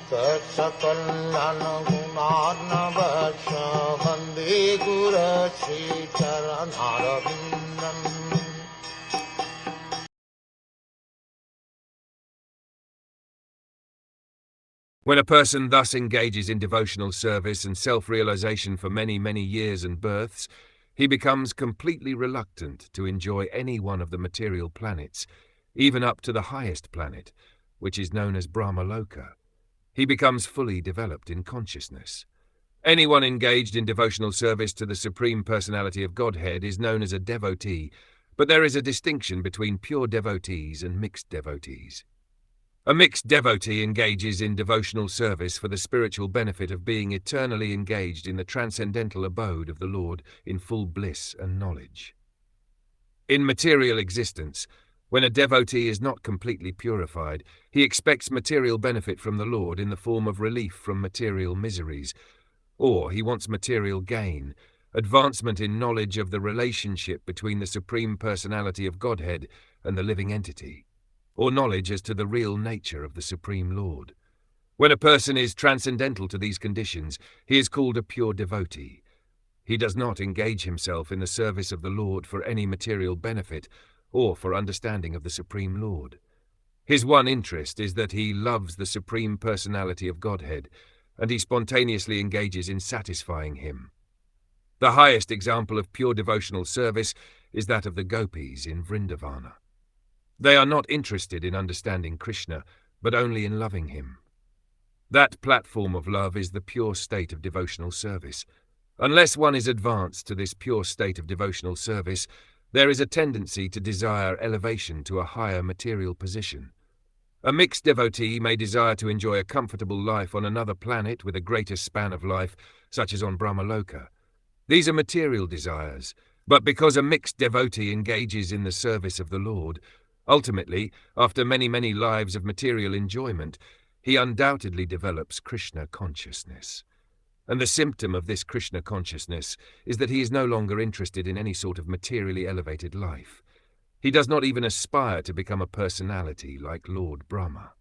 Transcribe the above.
Saksakallan gunarnavasya Vande Guru Sri Charanarvindam. When a person thus engages in devotional service and self-realization for many, many years and births, he becomes completely reluctant to enjoy any one of the material planets, even up to the highest planet, which is known as Brahmaloka. He becomes fully developed in consciousness. Anyone engaged in devotional service to the Supreme Personality of Godhead is known as a devotee, but there is a distinction between pure devotees and mixed devotees. A mixed devotee engages in devotional service for the spiritual benefit of being eternally engaged in the transcendental abode of the Lord in full bliss and knowledge. In material existence, when a devotee is not completely purified, he expects material benefit from the Lord in the form of relief from material miseries, or he wants material gain, advancement in knowledge of the relationship between the Supreme Personality of Godhead and the living entity, or knowledge as to the real nature of the Supreme Lord. When a person is transcendental to these conditions, he is called a pure devotee. He does not engage himself in the service of the Lord for any material benefit or for understanding of the Supreme Lord. His one interest is that he loves the Supreme Personality of Godhead, and he spontaneously engages in satisfying him. The highest example of pure devotional service is that of the gopis in Vrindavana. They are not interested in understanding Krishna, but only in loving him. That platform of love is the pure state of devotional service. Unless one is advanced to this pure state of devotional service, there is a tendency to desire elevation to a higher material position. A mixed devotee may desire to enjoy a comfortable life on another planet with a greater span of life, such as on Brahmaloka. These are material desires, but because a mixed devotee engages in the service of the Lord, ultimately, after many, many lives of material enjoyment, he undoubtedly develops Krishna consciousness. And the symptom of this Krishna consciousness is that he is no longer interested in any sort of materially elevated life. He does not even aspire to become a personality like Lord Brahma.